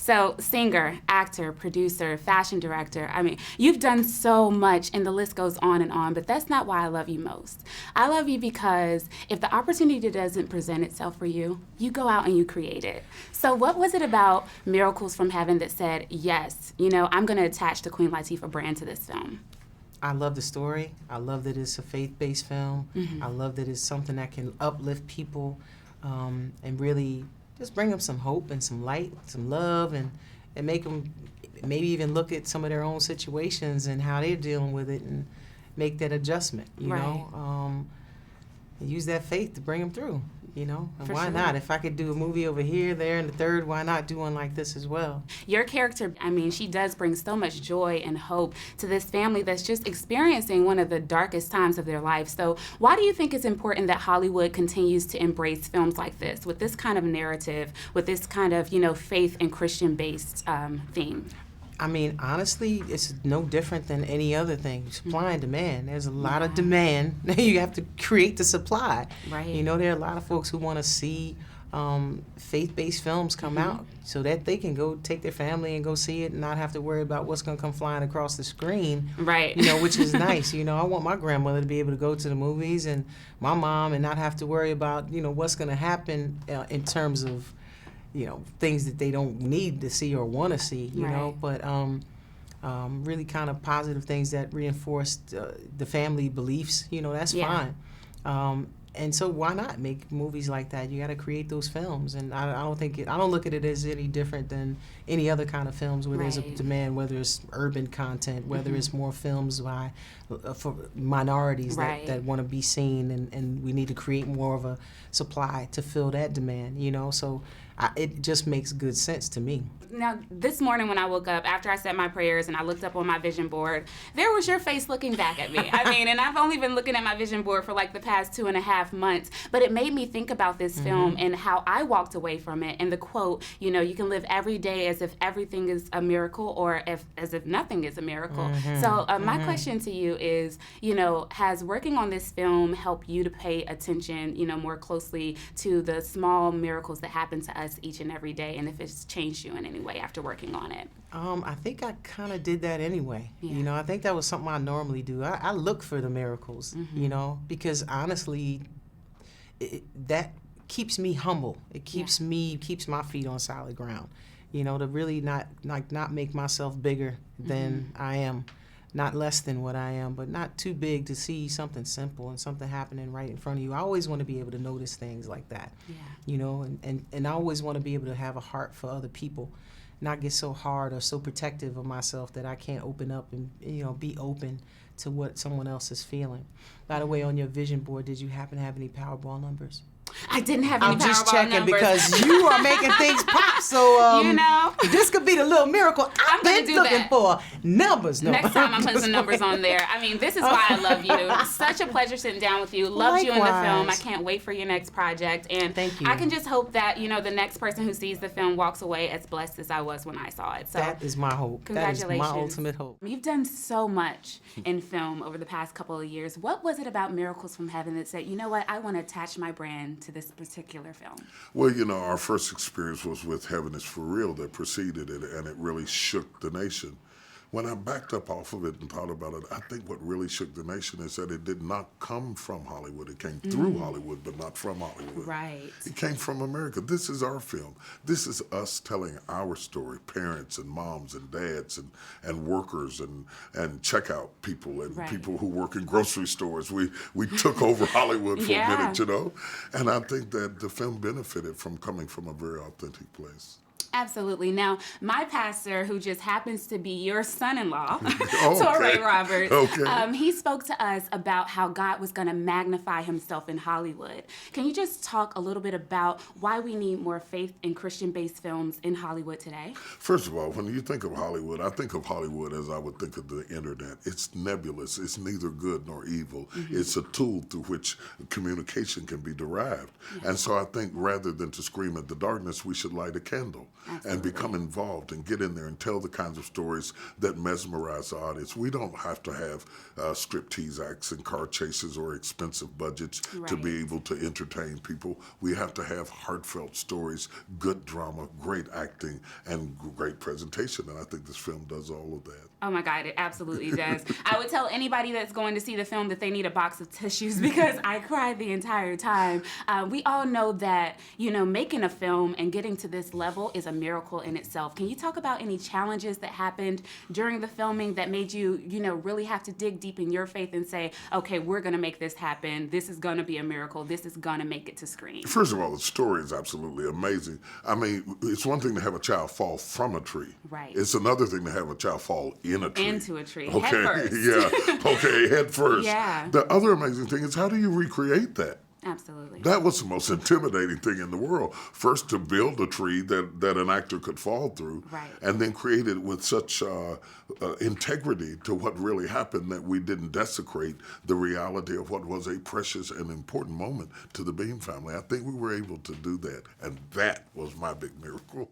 So singer, actor, producer, fashion director, I mean, you've done so much and the list goes on, but that's not why I love you most. I love you because if the opportunity doesn't present itself for you, you go out and you create it. So what was it about Miracles from Heaven that said, yes, I'm going to attach the Queen Latifah brand to this film? I love the story. I love that it's a faith-based film. Mm-hmm. I love that it's something that can uplift people and really just bring them some hope and some light, some love, and make them maybe even look at some of their own situations and how they're dealing with it and make that adjustment, you know. And use that faith to bring them through, And For why sure. not? If I could do a movie over here, there, and the third, why not do one like this as well? Your character, I mean, she does bring so much joy and hope to this family that's just experiencing one of the darkest times of their life. So why do you think it's important that Hollywood continues to embrace films like this, with this kind of narrative, with this kind of, faith and Christian-based theme? I mean, honestly, it's no different than any other thing. Supply and demand. There's a lot of demand. You have to create the supply. Right. There are a lot of folks who want to see faith-based films come out so that they can go take their family and go see it and not have to worry about what's going to come flying across the screen. Right. Which is nice. I want my grandmother to be able to go to the movies and my mom and not have to worry about, what's going to happen in terms of things that they don't need to see or want to see, but really kind of positive things that reinforce the family beliefs, that's fine. And so why not make movies like that? You got to create those films, and I don't look at it as any different than any other kind of films where there's a demand, whether it's urban content, whether it's more films for minorities that want to be seen, and we need to create more of a supply to fill that demand, So it just makes good sense to me. Now, this morning when I woke up, after I said my prayers and I looked up on my vision board, there was your face looking back at me. I mean, and I've only been looking at my vision board for like the past 2.5 months, but it made me think about this film and how I walked away from it. And the quote, you can live every day as if everything is a miracle or as if nothing is a miracle. So my question to you is, has working on this film helped you to pay attention, more closely to the small miracles that happen to us each and every day, and if it's changed you in any way after working on it? I think I kind of did that anyway. I think that was something I normally do. I look for the miracles, because honestly, that keeps me humble. It keeps my feet on solid ground. To really not make myself bigger than I am, not less than what I am, but not too big to see something simple and something happening right in front of you. I always want to be able to notice things like that, and I always want to be able to have a heart for other people, not get so hard or so protective of myself that I can't open up and, be open to what someone else is feeling. By the way, on your vision board, did you happen to have any Powerball numbers? I didn't have any I'm just Powerball checking numbers. Because you are making things pop. So this could be the little miracle I've gonna been do looking that. for. Numbers. No. Next time I'm putting some numbers on there. I mean, this is why I love you. Such a pleasure sitting down with you. Loved you in the film. I can't wait for your next project. And thank you. I can just hope that, the next person who sees the film walks away as blessed as I was when I saw it. So that is my hope. Congratulations. That is my ultimate hope. You've done so much in film over the past couple of years. What was it about Miracles from Heaven that said, you know what, I want to attach my brand to this particular film? Well, our first experience was with Heaven is For Real that preceded it, and it really shook the nation. When I backed up off of it and thought about it, I think what really shook the nation is that it did not come from Hollywood. It came through Hollywood, but not from Hollywood. Right. It came from America. This is our film. This is us telling our story, parents and moms and dads and workers and checkout people and people who work in grocery stores. We took over Hollywood for a minute, And I think that the film benefited from coming from a very authentic place. Absolutely. Now, my pastor, who just happens to be your son-in-law, Okay. Torrey Roberts, Okay. he spoke to us about how God was going to magnify himself in Hollywood. Can you just talk a little bit about why we need more faith and Christian-based films in Hollywood today? First of all, when you think of Hollywood, I think of Hollywood as I would think of the internet. It's nebulous. It's neither good nor evil. It's a tool through which communication can be derived. And so I think rather than to scream at the darkness, we should light a candle. and become involved and get in there and tell the kinds of stories that mesmerize the audience. We don't have to have striptease acts and car chases or expensive budgets to be able to entertain people. We have to have heartfelt stories, good drama, great acting, and great presentation. And I think this film does all of that. Oh my God, it absolutely does. I would tell anybody that's going to see the film that they need a box of tissues because I cried the entire time. We all know that, making a film and getting to this level is a miracle in itself. Can you talk about any challenges that happened during the filming that made you, really have to dig deep in your faith and say, okay, we're going to make this happen. This is going to be a miracle. This is going to make it to screen. First of all, the story is absolutely amazing. I mean, it's one thing to have a child fall from a tree. Right. It's another thing to have a child fall in a tree. Into a tree. Okay. Head first. Yeah. Okay. Head first. Yeah. The other amazing thing is, how do you recreate that? Absolutely. That was the most intimidating thing in the world. First, to build a tree that an actor could fall through, right. and then create it with such integrity to what really happened that we didn't desecrate the reality of what was a precious and important moment to the Beam family. I think we were able to do that, and that was my big miracle.